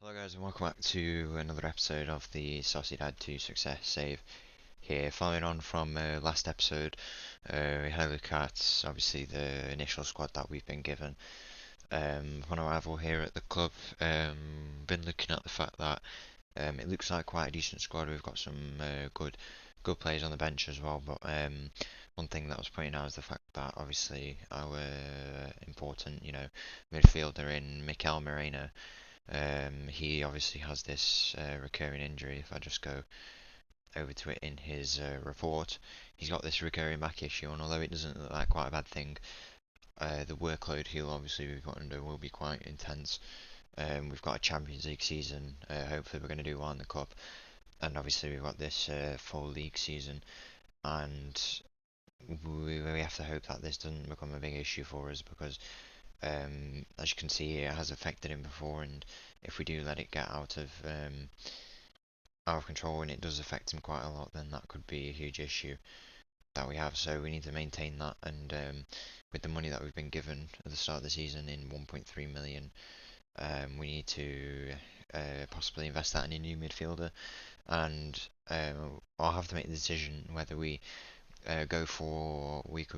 Hello guys and welcome back to another episode of the Sociedad to Success save here. Following on from last episode, we had a look at obviously the initial squad that we've been given. Upon arrival here at the club, been looking at the fact that it looks like quite a decent squad. We've got some good players on the bench as well, but one thing that was pointing out is the fact that obviously our important, midfielder in Mikel Moreno. He obviously has this recurring injury. If I just go over to it in his report, he's got this recurring back issue, and although it doesn't look like quite a bad thing, the workload he'll obviously be put under will be quite intense. We've got a Champions League season. Hopefully, we're going to do well in the cup, and obviously we've got this full league season, and we have to hope that this doesn't become a big issue for us because as you can see here, it has affected him before, and if we do let it get out of control and it does affect him quite a lot, then that could be a huge issue that we have. So we need to maintain that, and with the money that we've been given at the start of the season in 1.3 million, we need to possibly invest that in a new midfielder, and I'll have to make the decision whether we could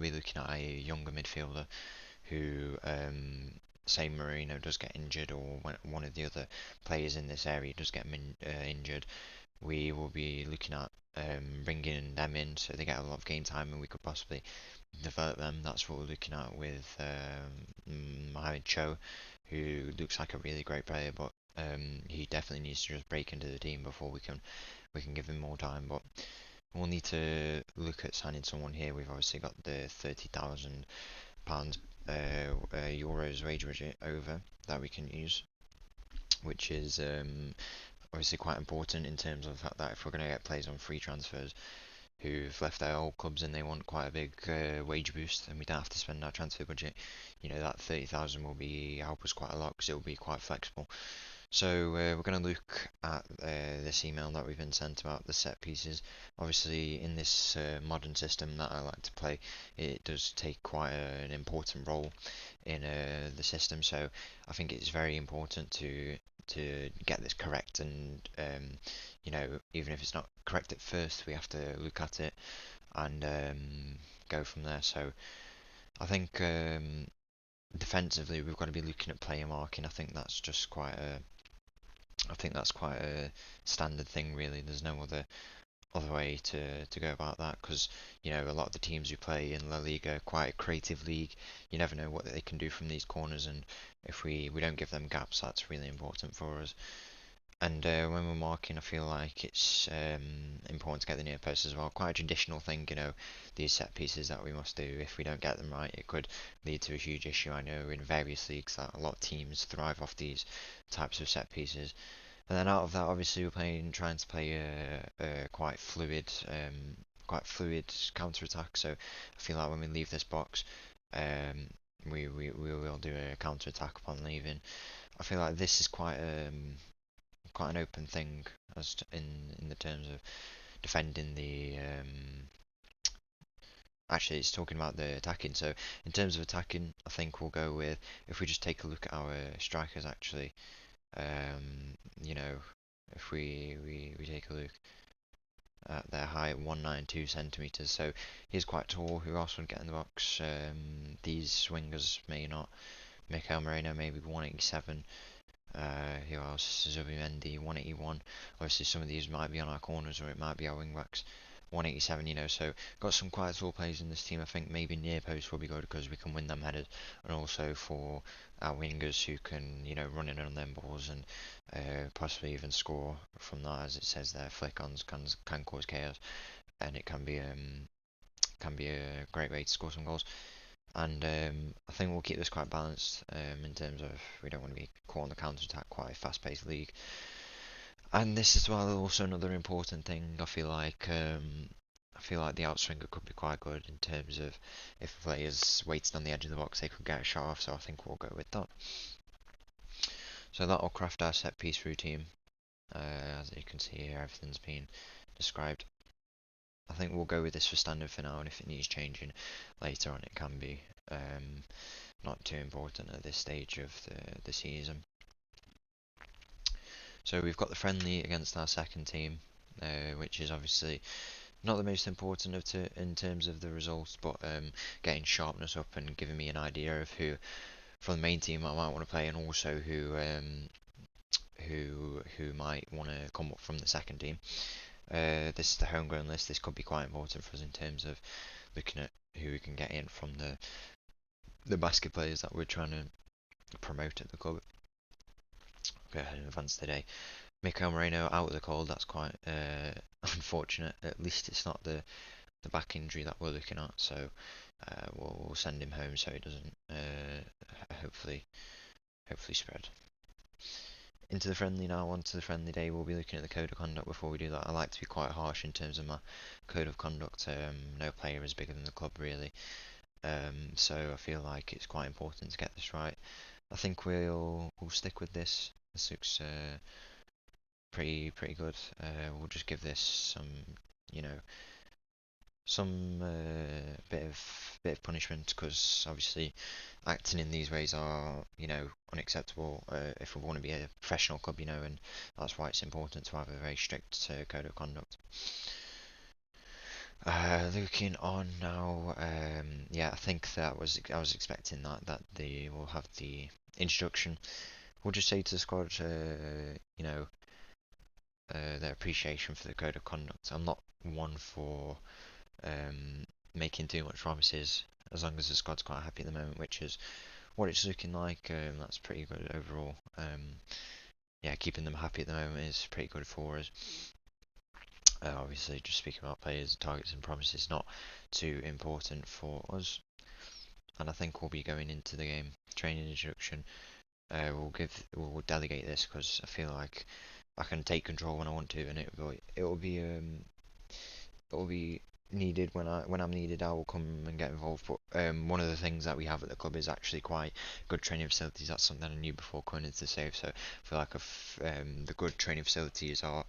be looking at a younger midfielder who, say Marino does get injured or when one of the other players in this area does get injured, we will be looking at bringing them in so they get a lot of game time and we could possibly develop them. That's what we're looking at with Mohamed Cho, who looks like a really great player, but he definitely needs to just break into the team before we can give him more time. But we'll need to look at signing someone here. We've obviously got the £30,000 euros wage budget over that we can use, which is obviously quite important in terms of the fact that if we're going to get players on free transfers who've left their old clubs and they want quite a big wage boost, then we don't have to spend our transfer budget. That 30,000 will be help us quite a lot because it will be quite flexible. So we're going to look at this email that we've been sent about the set pieces. Obviously, in this modern system that I like to play, it does take quite an important role in the system. So I think it's very important to get this correct, and even if it's not correct at first, we have to look at it and go from there. So I think defensively, we've got to be looking at player marking. I think that's quite a standard thing, really. There's no other way to go about that because a lot of the teams who play in La Liga are quite a creative league. You never know what they can do from these corners, and if we don't give them gaps, that's really important for us. And when we're marking, I feel like it's important to get the near post as well. Quite a traditional thing, these set pieces that we must do. If we don't get them right, it could lead to a huge issue. I know in various leagues that a lot of teams thrive off these types of set pieces. And then out of that, obviously, trying to play a quite fluid counter attack. So I feel like when we leave this box, um, we will do a counter attack upon leaving. I feel like this is quite an open thing in the terms of defending the. Actually, it's talking about the attacking. So in terms of attacking, I think we'll go with if we just take a look at our strikers. Actually, you know, if we take a look at their height, 192 centimeters. So he's quite tall. Who else would get in the box? These swingers may not. Mikel Moreno maybe 187. Who else? Zubimendi 181. Obviously, some of these might be on our corners or it might be our wing backs. 187, so got some quite tall players in this team. I think maybe near post will be good because we can win them headers, and also for our wingers who can, run in on them balls and possibly even score from that, as it says there. Flick-ons can cause chaos, and it can be a great way to score some goals. And I think we'll keep this quite balanced in terms of we don't want to be caught on the counter attack, quite a fast paced league. And this is well also another important thing. I feel like the outswinger could be quite good in terms of if a player's waiting on the edge of the box, they could get a shot off. So I think we'll go with that. So that'll craft our set piece routine. As you can see here, everything's been described. I think we'll go with this for standard for now, and if it needs changing later on, it can be. Not too important at this stage of the season. So we've got the friendly against our second team, which is obviously not the most important in terms of the results, but getting sharpness up and giving me an idea of who from the main team I might want to play, and also who might want to come up from the second team. This is the homegrown list. This could be quite important for us in terms of looking at who we can get in from the basket players that we're trying to promote at the club. Go ahead and advance today. Mikel Moreno out with the cold. That's quite unfortunate. At least it's not the back injury that we're looking at. So we'll send him home so it doesn't hopefully spread. Into the friendly now, on to the friendly day. We'll be looking at the code of conduct before we do that. I like to be quite harsh in terms of my code of conduct. No player is bigger than the club, really. So I feel like it's quite important to get this right. I think we'll stick with this. This looks pretty good. We'll just give this some, you know, some bit of punishment, because obviously acting in these ways are, unacceptable if we want to be a professional club, and that's why it's important to have a very strict code of conduct. Looking on now, yeah, I think I was expecting that they will have the introduction. We'll just say to the squad, their appreciation for the code of conduct. I'm not one for making too much promises, as long as the squad's quite happy at the moment, which is what it's looking like. That's pretty good overall. Yeah, keeping them happy at the moment is pretty good for us. Obviously, just speaking about players, targets, and promises, not too important for us. And I think we'll be going into the game training introduction. We'll delegate this because I feel like I can take control when I want to, and it will be needed when I'm needed. I will come and get involved. But one of the things that we have at the club is actually quite good training facilities. That's something I knew before coming into the save. So I feel like the good training facilities are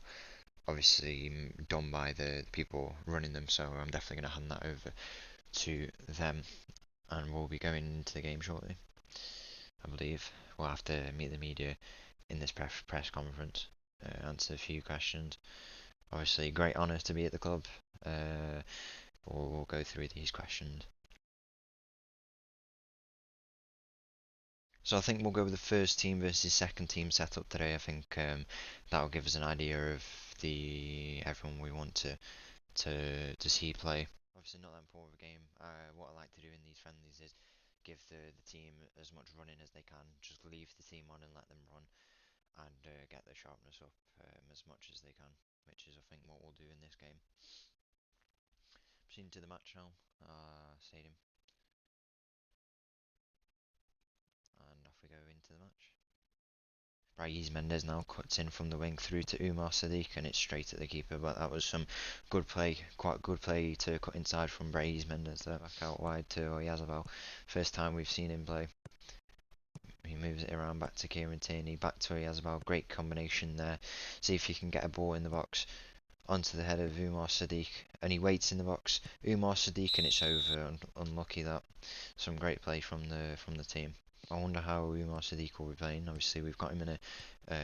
obviously done by the people running them. So I'm definitely going to hand that over to them, and we'll be going into the game shortly. I believe we'll have to meet the media in this press conference, answer a few questions. Obviously, great honour to be at the club. We'll go through these questions. So I think we'll go with the first team versus second team setup today. I think that'll give us an idea of the everyone we want to see play. Obviously, not that important of a game. What I like to do in these friendlies is give the team as much running as they can. Just leave the team on and let them run, and get their sharpness up as much as they can, which is I think what we'll do in this game. Proceeding to the match now, stadium, and off we go into the match. Braiz Mendes now cuts in from the wing through to Umar Sadiq, and it's straight at the keeper, but that was some good play, quite good play to cut inside from Braiz Mendes there, back out wide to Oyazabal. First time we've seen him play. He moves it around back to Kieran Tierney, back to Oyazabal, great combination there. See if he can get a ball in the box, onto the head of Umar Sadiq, and he waits in the box. Umar Sadiq, and it's over. Unlucky that. Some great play from the team. I wonder how Umar Sadiq will be playing. Obviously, we've got him in a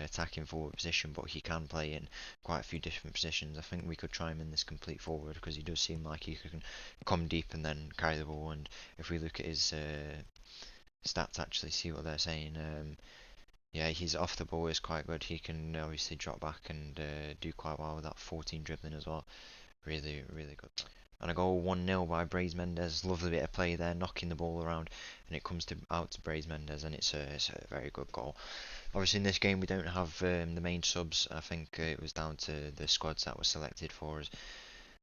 attacking forward position, but he can play in quite a few different positions. I think we could try him in this complete forward, because he does seem like he can come deep and then carry the ball. And if we look at his stats, actually see what they're saying. Yeah, he's off the ball is quite good. He can obviously drop back and do quite well with that 14 dribbling as well. Really, really good. And a goal 1-0 by Braiz Mendes. Lovely bit of play there, knocking the ball around, and it comes out to Braiz Mendes, and it's a very good goal. Obviously, in this game we don't have the main subs. I think it was down to the squads that were selected for us,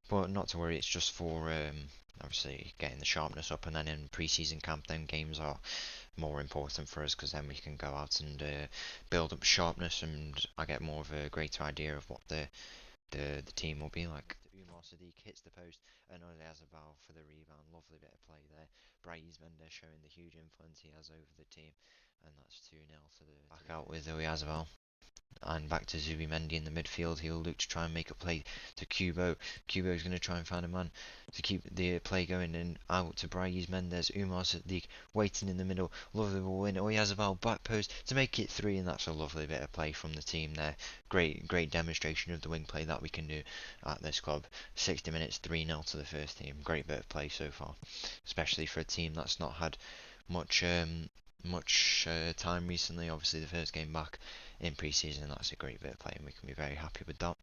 but not to worry. It's just for obviously getting the sharpness up, and then in pre-season camp, then games are more important for us, because then we can go out and build up sharpness, and I get more of a greater idea of what the team will be like. Umar Sadiq hits the post, and Oyazabal for the rebound. Lovely bit of play there. Braiz Mendes showing the huge influence he has over the team, and that's 2-0 to the back out with Oyazabal. and back to Zubimendi in the midfield. He'll look to try and make a play to Kubo. Kubo is going to try and find a man to keep the play going, and out to Brais Mendes. Umar Sadiq waiting in the middle. Lovely ball in. Oyazabal back post to make it 3, and that's a lovely bit of play from the team there. Great demonstration of the wing play that we can do at this club. 60 minutes, 3-0 to the first team. Great bit of play so far, especially for a team that's not had much time recently. Obviously, the first game back in pre-season, that's a great bit of play, and we can be very happy with that.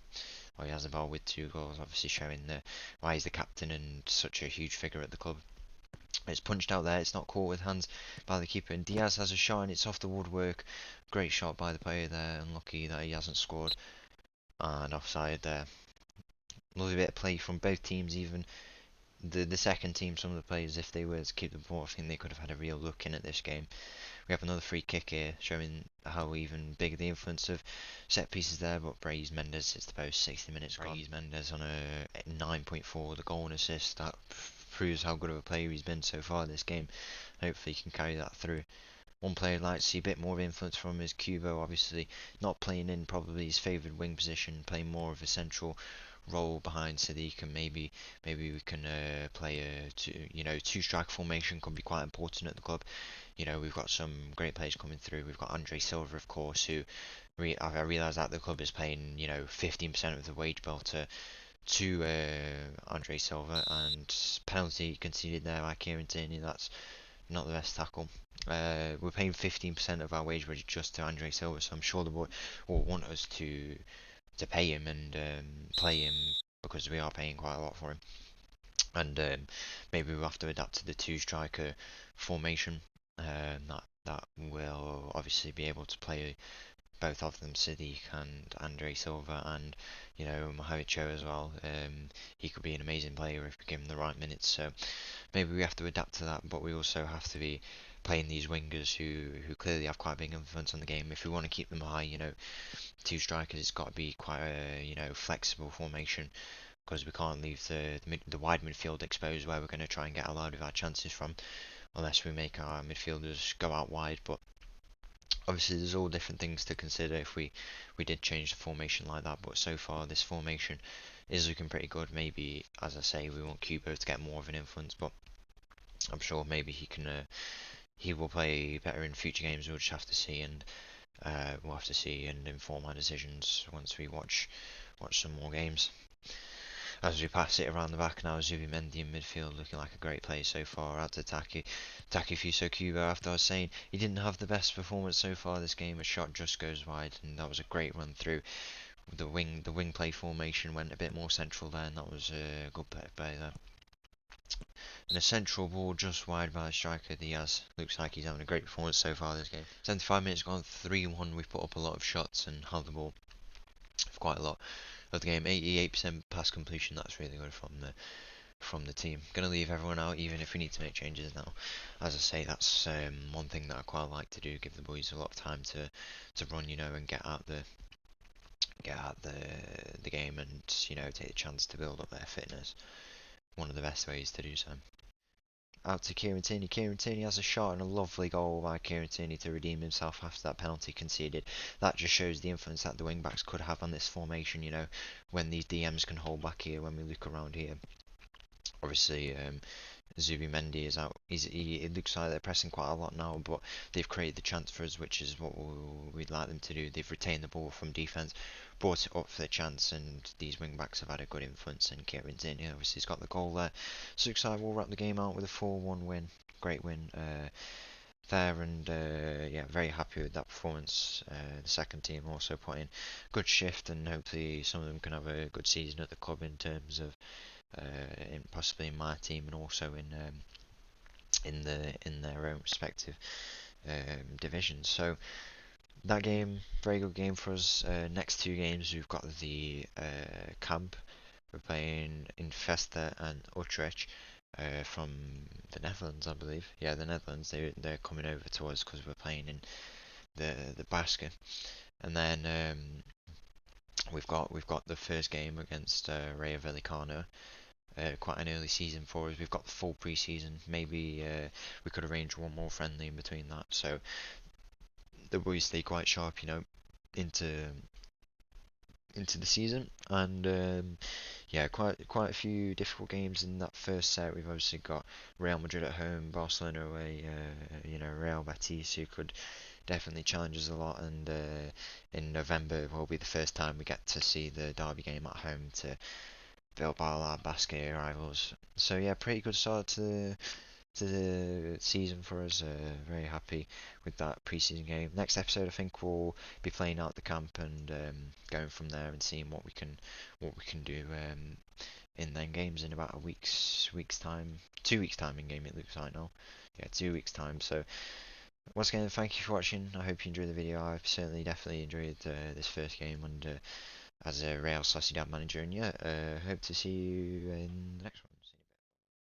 Oyazabal with 2 goals, obviously showing why he's the captain and such a huge figure at the club. It's punched out there, it's not caught with hands by the keeper, and Diaz has a shot and it's off the woodwork. Great shot by the player there, unlucky that he hasn't scored, and offside there. Lovely bit of play from both teams, even the second team, some of the players, if they were to keep the ball, I think they could have had a real look in at this game. We have another free kick here, showing how even bigger the influence of set pieces there, but Brais Mendes hits the post, 60 minutes gone. Brais Mendes on a 9.4 with a goal and assist. That proves how good of a player he's been so far this game. Hopefully he can carry that through. One player I'd like to see a bit more of influence from is Kubo, obviously not playing in probably his favoured wing position, playing more of a central role behind Sadiq, and maybe we can play a two strike formation. Could be quite important at the club. We've got some great players coming through. We've got Andre Silva, of course, who I realise that the club is paying 15% of the wage bill to Andre Silva, and penalty conceded there by Kieran Tierney. That's not the best tackle. We're paying 15% of our wage budget just to Andre Silva, so I'm sure the board will want us to pay him and play him, because we are paying quite a lot for him. And maybe we'll have to adapt to the 2 striker formation. That will obviously be able to play both of them, Sadiq and Andre Silva, and Mohamed as well. He could be an amazing player if we give him the right minutes. So maybe we have to adapt to that, but we also have to be playing these wingers who clearly have quite a big influence on the game. If we want to keep them high, 2 strikers, it's got to be quite a flexible formation, because we can't leave the wide midfield exposed where we're going to try and get a lot of our chances from, unless we make our midfielders go out wide. But obviously there's all different things to consider if we did change the formation like that. But so far this formation is looking pretty good. Maybe, as I say, we want Kubo to get more of an influence, but I'm sure maybe he will play better in future games. We'll just have to see, and we'll have to see and inform our decisions once we watch some more games. As we pass it around the back now, Zubimendi in midfield, looking like a great play so far. Out to Takefuso Kubo. After I was saying he didn't have the best performance so far this game, a shot just goes wide, and that was a great run through. The wing play formation went a bit more central there, and that was a good play there. And a central ball just wide by the striker Diaz. Looks like he's having a great performance so far this game. 75 minutes gone, 3-1. We've put up a lot of shots and held the ball for quite a lot of the game. 88% pass completion. That's really good from the team. Gonna leave everyone out, even if we need to make changes now. As I say, that's one thing that I quite like to do. Give the boys a lot of time to run, and get out the game, and take the chance to build up their fitness. One of the best ways to do so. Out to Kieran Tierney. Kieran Tierney has a shot, and a lovely goal by Kieran Tierney to redeem himself after that penalty conceded. That just shows the influence that the wing backs could have on this formation, when these DMs can hold back here, when we look around here. Obviously, Zubimendi is out. It looks like they're pressing quite a lot now, but they've created the chance for us, which is what we'd like them to do. They've retained the ball from defence, brought it up for the chance, and these wing backs have had a good influence. And Kieran Tierney obviously has got the goal there. So looks like we'll wrap the game out with a 4-1 win. Great win there, and very happy with that performance. The second team also put in good shift, and hopefully some of them can have a good season at the club in terms of possibly in my team, and also in their own respective divisions. So that game, very good game for us. Next 2 games, we've got the camp. We're playing in Vesta and Utrecht from the Netherlands, I believe. Yeah, the Netherlands. They're coming over to us because we're playing in the Basket. And then we've got the first game against Rayo Vallecano. Quite an early season for us. We've got the full pre-season. Maybe we could arrange one more friendly in between that. So the boys stay quite sharp, into into the season, and yeah, quite a few difficult games in that first set. We've obviously got Real Madrid at home, Barcelona away, Real Betis, who could definitely challenge us a lot, and in November will be the first time we get to see the derby game at home to Bilbao, our Basque rivals. So yeah, pretty good start to the season for us. Very happy with that preseason game. Next episode, I think we'll be playing out the camp and going from there and seeing what we can do in then games in about a week's time, 2 weeks time in game it looks like now. Yeah, 2 weeks time. So once again, thank you for watching. I hope you enjoyed the video. I've certainly definitely enjoyed this first game and as a Real Sociedad manager, and yeah, hope to see you in the next one.